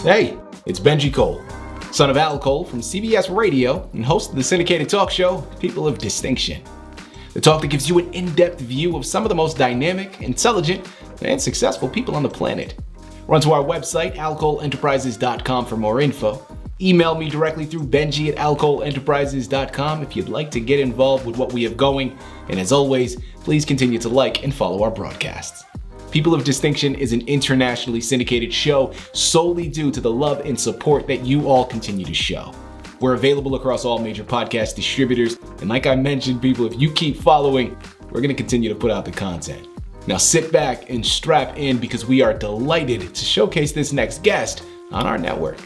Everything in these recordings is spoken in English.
Hey, it's Benji Cole, son of Al Cole from CBS Radio and host of the syndicated talk show, People of Distinction. The talk that gives you an in-depth view of some of the most dynamic, intelligent, and successful people on the planet. Run to our website, alcoleenterprises.com for more info. Email me directly through benji@alcoleenterprises.com if you'd like to get involved with what we have going. And as always, please continue to like and follow our broadcasts. People of Distinction is an internationally syndicated show solely due to the love and support that you all continue to show. We're available across all major podcast distributors, and like I mentioned, people, if you keep following, we're going to continue to put out the content. Now sit back and strap in because we are delighted to showcase this next guest on our network.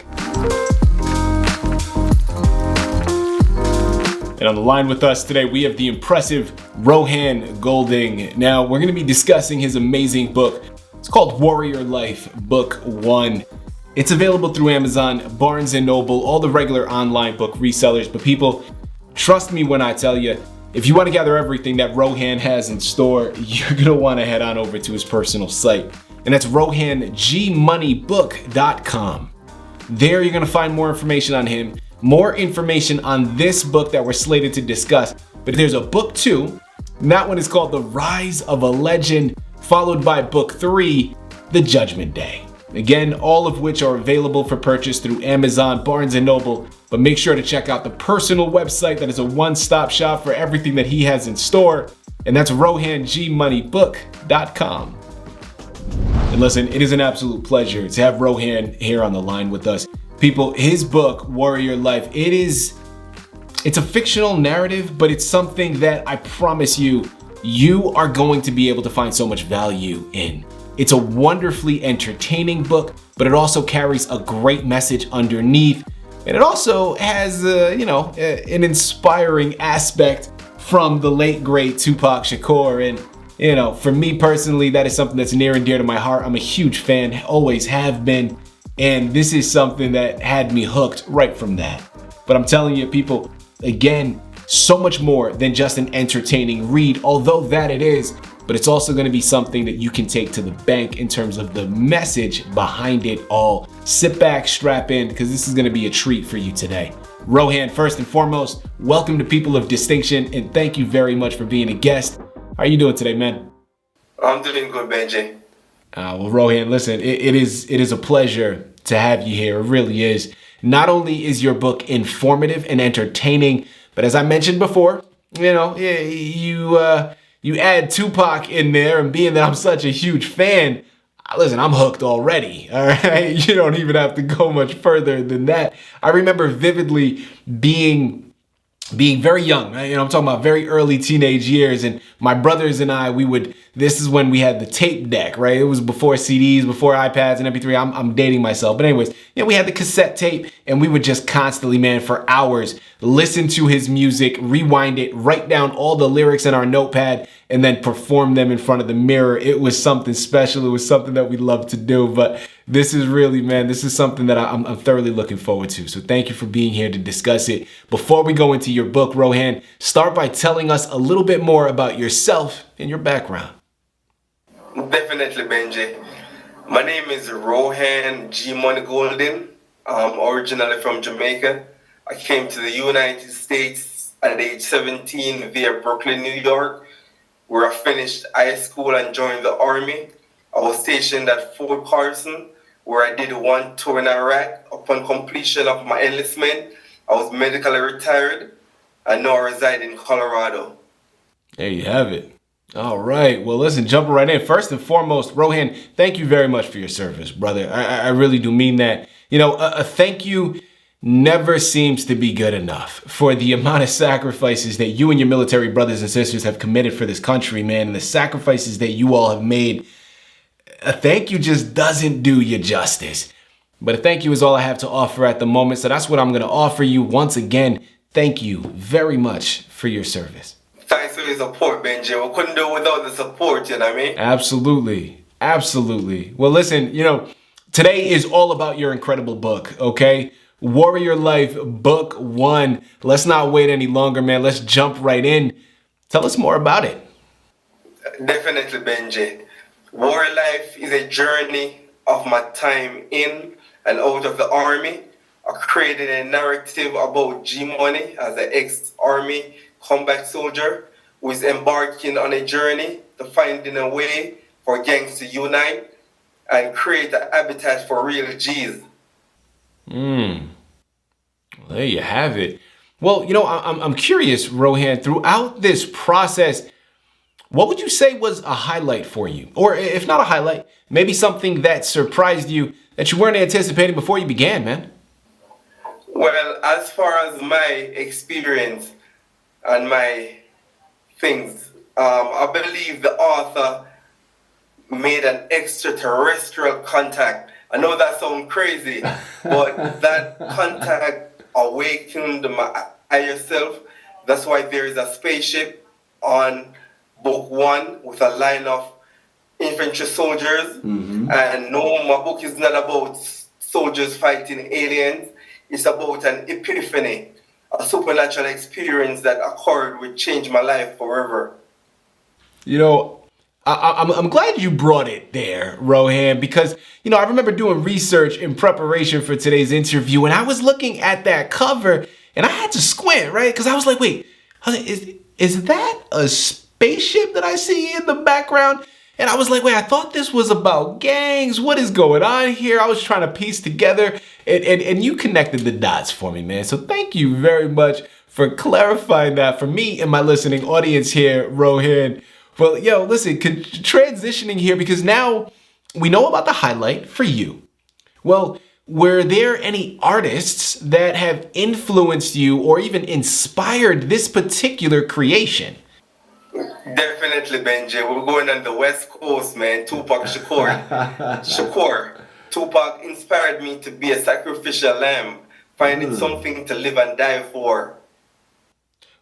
And on the line with us today, we have the impressive Rohan Golding. Now, we're going to be discussing his amazing book. It's called Warrior Life, Book 1. It's available through Amazon, Barnes & Noble, all the regular online book resellers. But people, trust me when I tell you, if you want to gather everything that Rohan has in store, you're going to want to head on over to his personal site. And that's RohanGmoneyBook.com. There you're going to find more information on him, more information on this book that we're slated to discuss. But there's a book 2, and that one is called The Rise of a Legend, followed by book 3, The Judgment Day. Again, all of which are available for purchase through Amazon, Barnes & Noble, but make sure to check out the personal website that is a one-stop shop for everything that he has in store, and that's RohanGmoneyBook.com. And listen, it is an absolute pleasure to have Rohan here on the line with us. People, his book, Warrior Life, it's a fictional narrative, but it's something that I promise you, you are going to be able to find so much value in. It's a wonderfully entertaining book, but it also carries a great message underneath. And it also has, an inspiring aspect from the late, great Tupac Shakur. And, for me personally, that is something that's near and dear to my heart. I'm a huge fan, always have been. And this is something that had me hooked right from that. But I'm telling you, people, again, so much more than just an entertaining read, although that it is. But it's also going to be something that you can take to the bank in terms of the message behind it all. Sit back, strap in, because this is going to be a treat for you today. Rohan, first and foremost, welcome to People of Distinction, and thank you very much for being a guest. How are you doing today, man? I'm doing good, Benji. Well, Rohan, listen, it is a pleasure to have you here. It really is. Not only is your book informative and entertaining, but as I mentioned before, you add Tupac in there, and being that I'm such a huge fan, listen, I'm hooked already, all right? You don't even have to go much further than that. I remember vividly being very young, right? I'm talking about very early teenage years, and my brothers and I, this is when we had the tape deck, right? It was before CDs, before iPads and MP3. I'm dating myself. But anyways, we had the cassette tape, and we would just constantly, man, for hours, listen to his music, rewind it, write down all the lyrics in our notepad, and then perform them in front of the mirror. It was something special. It was something that we loved to do. But this is really, man, this is something that I'm thoroughly looking forward to. So thank you for being here to discuss it. Before we go into your book, Rohan, start by telling us a little bit more about yourself and your background. Definitely, Benji. My name is Rohan G. Money Golding. I'm originally from Jamaica. I came to the United States at age 17 via Brooklyn, New York, where I finished high school and joined the Army. I was stationed at Fort Carson, where I did one tour in Iraq. Upon completion of my enlistment, I was medically retired, and now I reside in Colorado. There you have it. All right. Well, listen, jumping right in. First and foremost, Rohan, thank you very much for your service, brother. I really do mean that. A thank you never seems to be good enough for the amount of sacrifices that you and your military brothers and sisters have committed for this country, man, and the sacrifices that you all have made. A thank you just doesn't do you justice. But a thank you is all I have to offer at the moment, so that's what I'm going to offer you once again. Thank you very much for your service. Thanks for your support, Benji. We couldn't do it without the support, you know what I mean? Absolutely. Well, listen, today is all about your incredible book, okay? Warrior Life, Book 1. Let's not wait any longer, man. Let's jump right in. Tell us more about it. Definitely, Benji. War life is a journey of my time in and out of the army. I created a narrative about G Money as an ex-army combat soldier who is embarking on a journey to finding a way for gangs to unite and create a habitat for real G's. Well, there you have it. Well, I'm curious, Rohan, throughout this process, what would you say was a highlight for you? Or if not a highlight, maybe something that surprised you that you weren't anticipating before you began, man? Well, as far as my experience and my things, I believe the author made an extraterrestrial contact. I know that sounds crazy, but that contact awakened my higher self. That's why there is a spaceship on book 1 with a line of infantry soldiers. And no, my book is not about soldiers fighting aliens. It's about an epiphany, a supernatural experience that occurred which changed my life forever. I'm glad you brought it there, Rohan, because, I remember doing research in preparation for today's interview, and I was looking at that cover, and I had to squint, right? Because I was like, wait, is that a spaceship that I see in the background? And I was like, wait, I thought this was about gangs. What is going on here? I was trying to piece together, and you connected the dots for me, man. So thank you very much for clarifying that for me and my listening audience here, Rohan. Well, listen, transitioning here because now we know about the highlight for you. Well, were there any artists that have influenced you or even inspired this particular creation? Definitely, Benji. We're going on the West Coast, man. Tupac Shakur. Shakur. Tupac inspired me to be a sacrificial lamb, finding something to live and die for.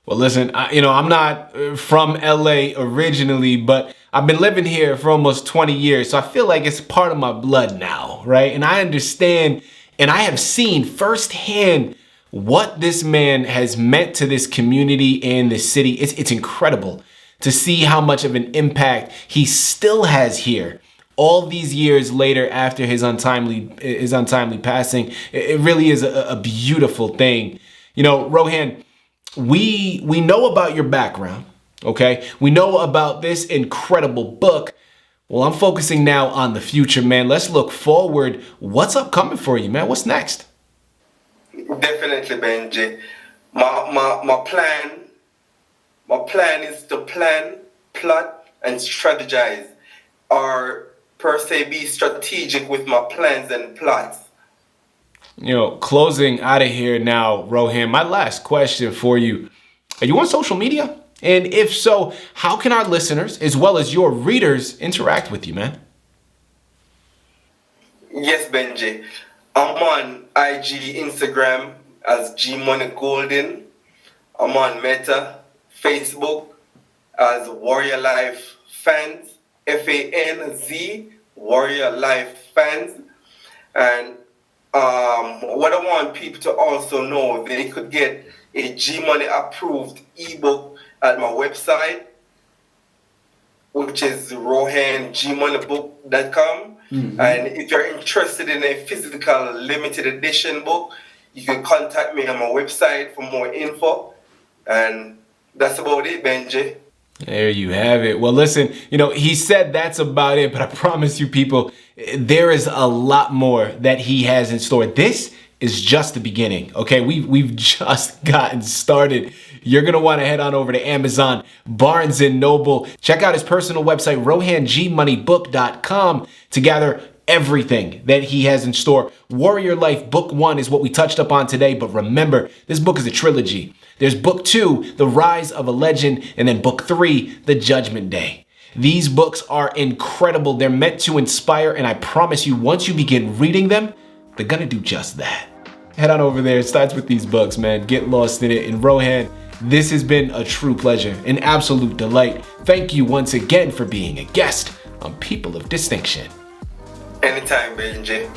Well, listen, I'm not from LA originally, but I've been living here for almost 20 years. So I feel like it's part of my blood now, right? And I understand and I have seen firsthand what this man has meant to this community and this city. It's incredible to see how much of an impact he still has here. All these years later after his untimely passing, it really is a beautiful thing. Rohan, we know about your background, okay? We know about this incredible book. Well, I'm focusing now on the future, man. Let's look forward. What's upcoming for you, man? What's next? Definitely, Benji. My plan is to plan, plot, and strategize, or per se be strategic with my plans and plots. Closing out of here now, Rohan, my last question for you. Are you on social media? And if so, how can our listeners, as well as your readers, interact with you, man? Yes, Benji. I'm on IG, Instagram as G Money Golden. I'm on Meta, Facebook as Warrior Life Fans, FANZ, Warrior Life Fans. And what I want people to also know, they could get a G Money approved ebook at my website, which is RohanGmoneybook.com. And if you're interested in a physical limited edition book, you can contact me on my website for more info. And that's about it, Benji. There you have it. Well, listen, he said that's about it, but I promise you people, there is a lot more that he has in store. This is just the beginning, okay? We've just gotten started. You're going to want to head on over to Amazon, Barnes & Noble. Check out his personal website, RohanGmoneybook.com, to gather everything that he has in store. Warrior Life Book 1 is what we touched upon today, but remember, this book is a trilogy. There's Book 2, The Rise of a Legend, and then Book 3, The Judgment Day. These books are incredible. They're meant to inspire, and I promise you, once you begin reading them, they're gonna do just that. Head on over there. It starts with these books, man. Get lost in it. And Rohan, this has been a true pleasure, an absolute delight. Thank you once again for being a guest on People of Distinction. Anytime, Benji.